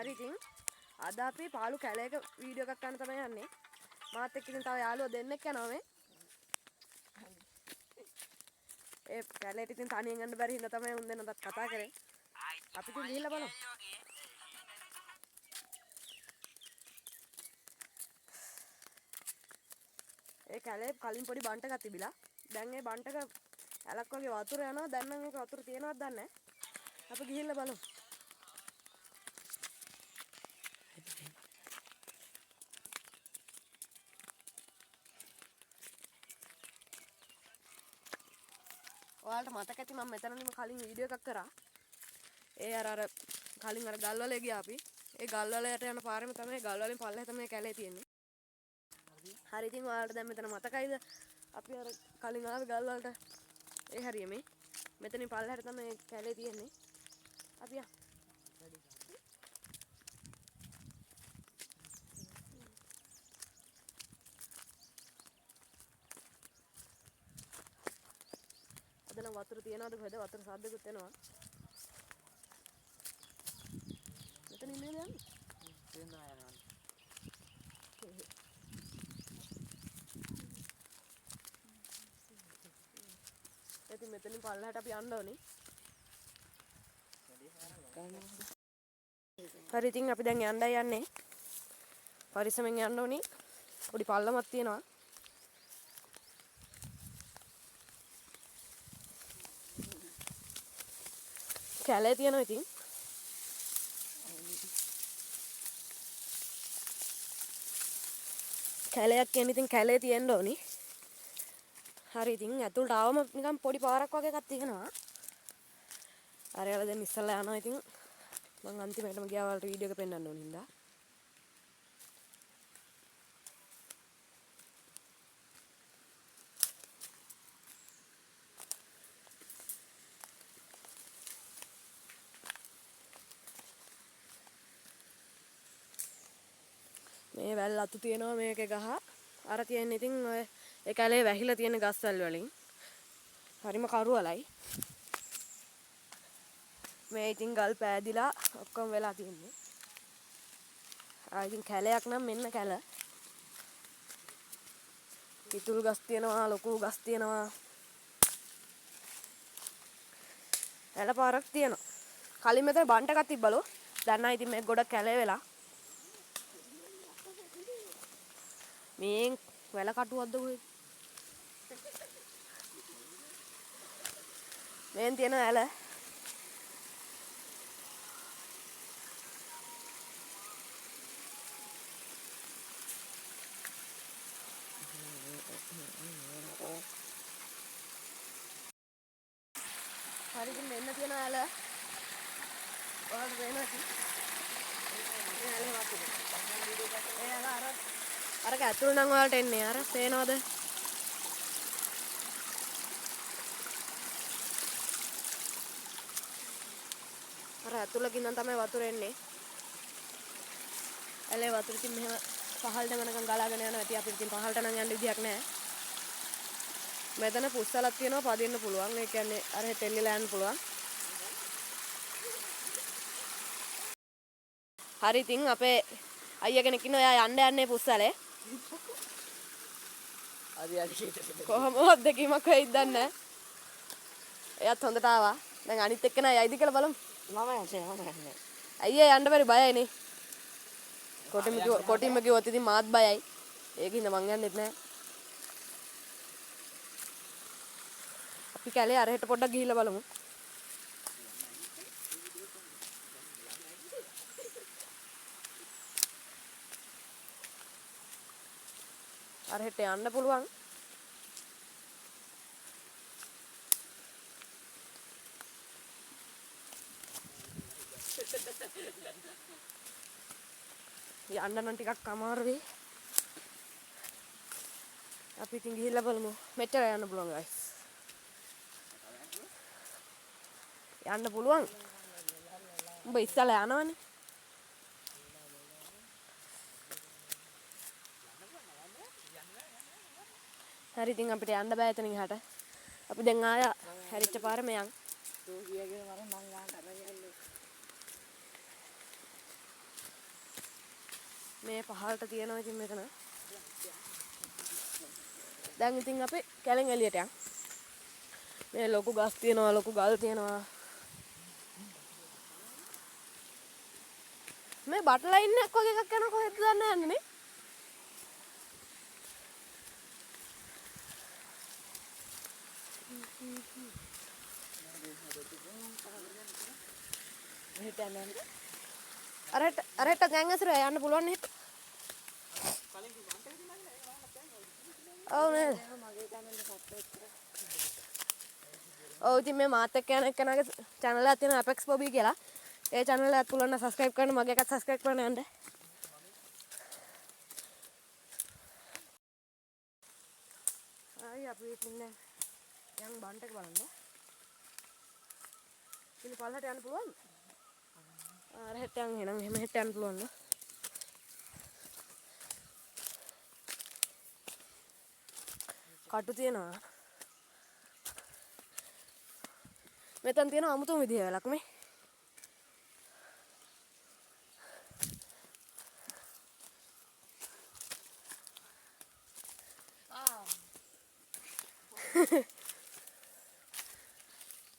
හරි ඉතින් අද අපි පාළු කැලේක වීඩියෝ එකක් ගන්න තමයි යන්නේ. මාත් එක්ක ඉතින් තව යාළුවෝ දෙන්නෙක් යනවා මේ. ඒ කැලේට ඉතින් තනියෙන් යන්න බැරි හින්දා තමයි උන් දෙන්නත් කතා කරේ. අපි ඉතින් ගිහිල්ලා බලමු. ඒ කැලේ කලින් පොඩි බන්ට් එකක් තිබිලා. දැන් ඒ බන්ට් එක ඇලක් වගේ වතුර යනවා. දැන් නම් ඒක වතුර තියෙනවද දන්නේ නැහැ. අපි ගිහිල්ලා බලමු. ඔයාලට මතක ඇති මම මෙතනදිම කලින් වීඩියෝ එකක් කරා. ඒ අර කලින් අර ගල්වලේ ගියා අපි. ඒ ගල්වලයට යන පාරෙම තමයි ගල්වලින් පල්ලෙහා තමයි කැලේ තියෙන්නේ. හරි ඉතින් ඔයාලට දැන් මෙතන මතකයිද? අපි අර කලින් ආවේ ගල්වලට. ඒ හරිය මේ. මෙතනින් පල්ලෙහාට තමයි කැලේ තියෙන්නේ. අපි යමු. අද නම් වතුර තියනවාද කොහෙද? වතුර සද්දකුත් එනවා. මෙතන ඉන්නේ නේද? තියෙනවා යනවා. ඉතින් මෙතනින් පල්ලෙහාට අපි යන්න ඕනේ. හරි ඉතින් අපි දැන් යන්නයි යන්නේ. පරිස්සමෙන් යන්න ඕනේ. පොඩි පල්ලමක් තියෙනවා. කැලේ තියෙනවා ඉතින්. කැලයක් කියන්නේ ඉතින් කැලේ තියෙන්න ඕනේ. හරි ඉතින් ඇතුළට ආවම නිකන් පොඩි පාරක් වගේ එකක් තියෙනවා. අර යාළුවා දැන් ඉස්සලා යනවා ඉතින් මම අන්තිමටම ගියා වලට වීඩියෝ එක පෙන්නන්න ඕන හින්දා. මේ වැල් අතු තියෙනවා මේකේ ගහ. අර තියෙන්නේ ඉතින් ඔය ඒ කැලේ වැහිලා තියෙන ගස් වැල් වලින්. හරිම කරුවලයි. මේ ඉතින් ගල් පෑදිලා ඔක්කොම වෙලා තියෙන්නේ. ඉතින් කැලයක් නම් මෙන්න කැල. පිටුල් ගස් තියෙනවා, ලොකු ගස් තියෙනවා. ඇල පාරක් තියෙනවා. කලින් මෙතන බන්ට් එකක් තිබ්බලු. දැන් නම් ඉතින් මේක ගොඩක් කැලේ වෙලා. මේ වැල කටුවක්ද කොහෙද? මේන් තියෙන ඇල. හරි ඉතින් මෙන්න තියෙන ඇල. ඔයාලට පේනවා ඉතින්. මේ ඇලේ වතුර. ඒ ඇල අරක ඇතුළ නම් ඔයාලට එන්නේ. අර පේනවද? අර ඇතුළකින් නම් තමයි වතුර එන්නේ. ඇලේ වතුර ඉතින් මෙහෙම පහළට මනකම් ගලාගෙන යනවා. ඉතින් අපිට ඉතින් පහළට නම් යන්න විදියක් නැහැ. මෙතන පුස්සලක් තියෙනවා පදින්න පුළුවන්. ඒ කියන්නේ අර හෙටෙල්ලලා යන්න පුළුවන්. හරි ඉතින් අපේ අයියා කෙනෙක් ඉන්නවා. එයා යන්න යන්නේ පුස්සලේ. කොහොමද දෙකීමක් වෙයිද දන්නේ නැහැ. එයාත් හොඳට ආවා. දැන් අනිත් එක්කෙනා යයිද කියලා බලමු. මම යන්නේ. අයියා යන්න බැරි බයයිනේ. කොටින්ම කිව්වොත් ඉතින් මාත් බයයි. ඒකින්ද මං යන්නෙත් නැහැ. අපි කැලේ අරහෙට පොඩ්ඩක් ගිහිල්ලා බලමු. අරහෙට යන්න පුළුවන්. යන්න නම් ටිකක් අමාරුයි. අපි ඉතින් ගිහිල්ලා බලමු. මෙච්චර යන්න පුළුවන් guys. යන්න පුළුවන්. උඹ ඉස්සලා යනවනේ. හරි ඉතින් අපිට යන්න බෑ එතනින් එහාට. අපි දැන් ආයා හැරිච්ච පාරෙම යන්. මේ පහළට තියෙනවා ඉතින් මෙතන. දැන් ඉතින් අපි කැලෙන් එළියට යන්. මේ ලොකු ගස් තියෙනවා, ලොකු ගල් තියෙනවා. මේ බට්ලයින් එකක් වගේ එකක් යනවා කොහෙද දන්නේ නැහැ නේ. අරහෙට දැන් ඇසුර යන්න පුළුවන් නේ. ඔව් නේද? ඔව් ඉතින් මේ මාත් එක්ක යන එක්කෙනාගේ channel එකක් තියෙනවා Apex Bobby කියලා. ඒ channel එකත් පුළුවන් නම් subscribe කරන්න, මගේ එකත් subscribe කරන්න යන්න. ආයි අපි ඉතින් දැන් යන් බන්ට් එක බලන්න. ඉතින් පල්ලට යන්න පුළුවන්. අර හෙට යන් එහෙනම් එහෙම හෙට යන්න පුළුවන් නේද? කටු තියෙනවා. මෙතන තියෙන අමුතුම විදිහ වෙලක් මේ.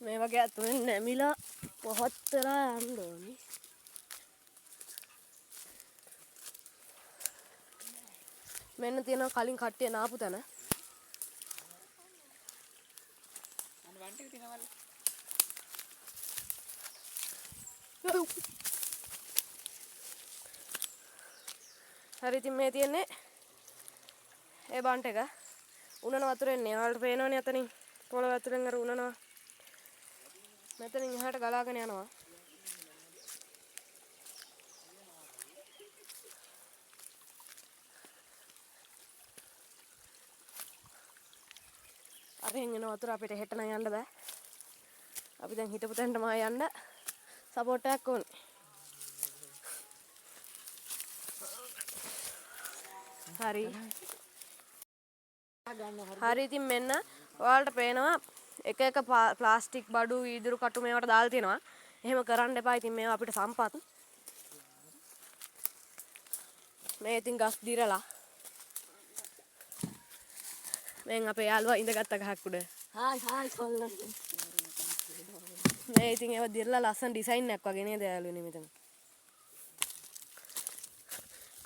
මේ වගේ අතුෙන් නැමිලා පොහොත්තරා යන්න ඕනේ. මෙන්න තියෙනවා කලින් කට්ටිය නාපු තැන. අන්න වන්ට එක තියනවල. හරි ඉතින් මේ තියෙන්නේ ඒ බන්ට් එක. උනන වතුර එන්නේ. ඔයාලට පේනවනේ අතනින්. පොළොව වතුරෙන් අර උනනවා. මෙතනින් එහාට ගලාගෙන යනවා. අරෙන් එන වතුර අපිට හෙට නම් යන්න බෑ. අපි දැන් හිටපු තැනටම යන්න සපෝට් එකක් ඕනේ. හරි. හරි ඉතින් මෙන්න ඔයාලට පේනවා එක එක ප්ලාස්ටික් බඩු වීදුරු කටු මේවට දාලා තියෙනවා. එහෙම කරන්න එපා. ඉතින් මේවා අපිට සම්පත්. මේ ඉතින් ගස් දිරලා. මෙන් අපේ යාළුවා ඉඳගත්ත ගහක් උඩ. හායි කොල්ලෝ. මේ ඉතින් ඒවා දිරලා ලස්සන ඩිසයින් එකක් වගේ නේද යාළුවනේ මෙතන.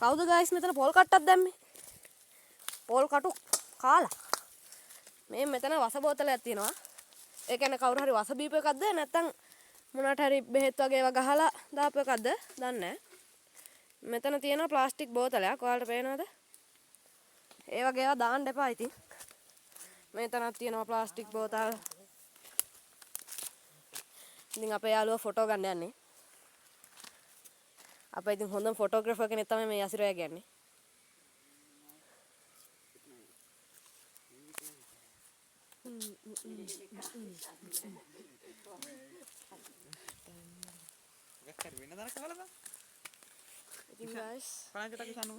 කවුද ගයිස් මෙතන පොල් කට්ටක් දැම්මේ? පොල් කටු කාලා. මේ මෙතන වස බෝතලයක් තියෙනවා. ඒ කියන්නේ කවුරු හරි වස බීප එකක්ද නැත්නම් මොනට හරි බෙහෙත් වගේ ඒවා ගහලා දාපු එකක්ද දන්නේ නැහැ. මෙතන තියෙනවා ප්ලාස්ටික් බෝතලයක්. ඔයාලට පේනවද? ඒ වගේ ඒවා දාන්න එපා ඉතින්. මෙතනක් තියෙනවා ප්ලාස්ටික් බෝතල්. ඉතින් අපේ යාළුවා ෆොටෝ ගන්න යන්නේ. අපේ ඉතින් හොඳම ෆොටෝග්‍රැෆර් කෙනෙක් තමයි මේ යසිරයා කියන්නේ. ගක්කර වෙන දරක බලපන්. ඉතින් guys පණකට ගසන්න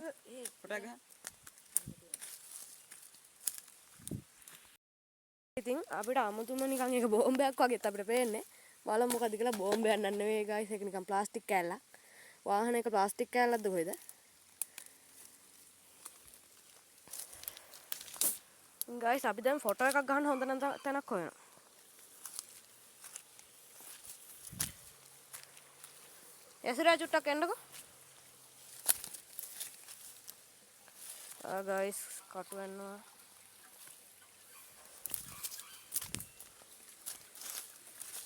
ෆොටෝ ගන්න. ඉතින් අපිට අමුතුම නිකන් එක බෝම්බයක් වගේත් අපිට පේන්නේ. බලමු මොකද කියලා. බෝම්බයක් නන් නෙවෙයි guys. ඒක නිකන් ප්ලාස්ටික් කෑල්ලක්. වාහනයක ප්ලාස්ටික් කෑල්ලක්ද කොහෙද? guys අපි දැන් ෆොටෝ එකක් ගන්න හොඳ නම් තැනක් හොයනවා. යසිරා චුට්ටක් එන්නකෝ. guys කටු වෙනවා.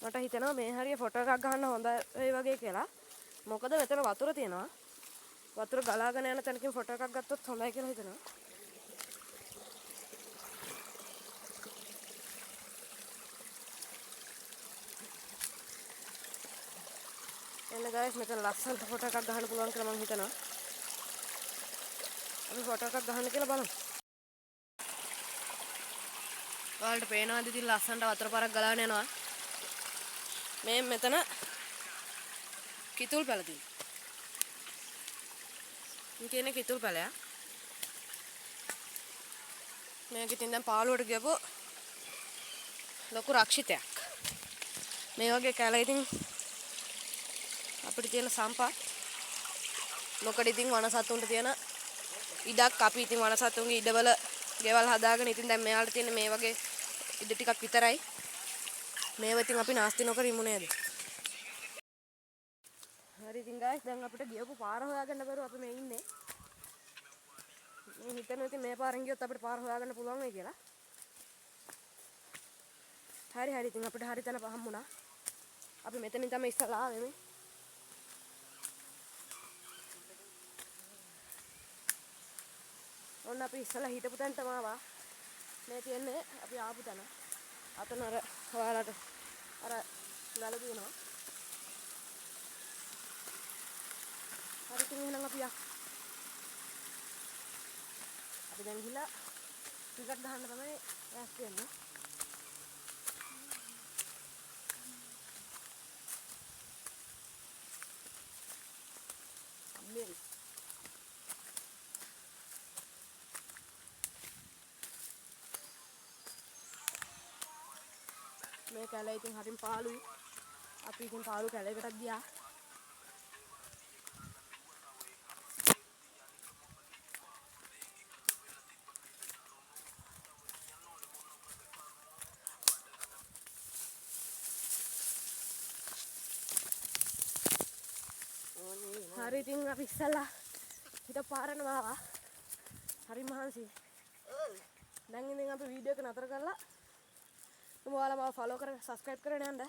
මට හිතෙනවා මේ හරිය ෆොටෝ එකක් ගන්න හොඳයි වගේ කියලා. මොකද මෙතන වතුර තියෙනවා. වතුර ගලාගෙන යන තැනකින් ෆොටෝ එකක් ගත්තොත් හොඳයි කියලා හිතෙනවා. එන්න guys මෙතන ලස්සනට ෆොටෝ එකක් ගන්න පුළුවන් කියලා මම හිතනවා. අපි ෆොටෝ එකක් ගන්න කියලා බලමු. ඔයාලට පේනවද ඉතින් ලස්සනට වතුර පාරක් ගලාගෙන යනවා. මේ මෙතන කිතුල් පැල තියෙනවා. මේ කියන්නේ කිතුල් පැලයක්. මේක ඉතින් දැන් පාළුවට ගියපො ලොකු රක්ෂිතයක්. මේ වගේ කැල ඉතින් අපිට තියෙන සම්පත්. මොකද ඉතින් වනසතුන්ට තියෙන ඉඩක් අපි ඉතින් වනසතුන්ගේ ඉඩවල ගෙවල් හදාගෙන ඉතින් දැන් මෙයාලට තියෙන මේ වගේ ඉඩ ටිකක් විතරයි. මේව ඉතින් අපි නාස්ති නොකර ඉමු නේද? හරි ඉතින් guys දැන් අපිට ගියපු පාර හොයාගන්න බැරුව අපි මේ ඉන්නේ. මම හිතනවා ඉතින් මේ පාරෙන් ගියොත් අපිට පාර හොයාගන්න පුළුවන් වෙයි කියලා. හරි ඉතින් අපිට හරි තැන හම්බුණා. අපි මෙතනින් තමයි ඉස්සලා ආවේ මේ. ඔන්න අපි ඉස්සලා හිටපු තැනටම ආවා. මේ තියන්නේ අපි ආපු තැන. අතන අර ඔයාලට අර ගල තියෙනවා. හරි ඉතින් එහෙනම් අපි දැන් ගිහලා ටිකට් ගහන්න තමයි ලෑස්ති වෙන්නේ. අම්මේ මේ කැලේ ඉතින් හරිම පාළුයි. අපි ඉතින් පාළු කැලේකටත් ගියා. හරි ඉතින් අපි ඉස්සලා හිට පාරටම ආවා. හරි මහන්සි. දැන් ඉතින් අපි වීඩියෝ එක නතර කරලා ඔයාලා මාව ෆලෝ කරගෙන සබ්ස්ක්‍රයිබ් කරගෙන යන්න.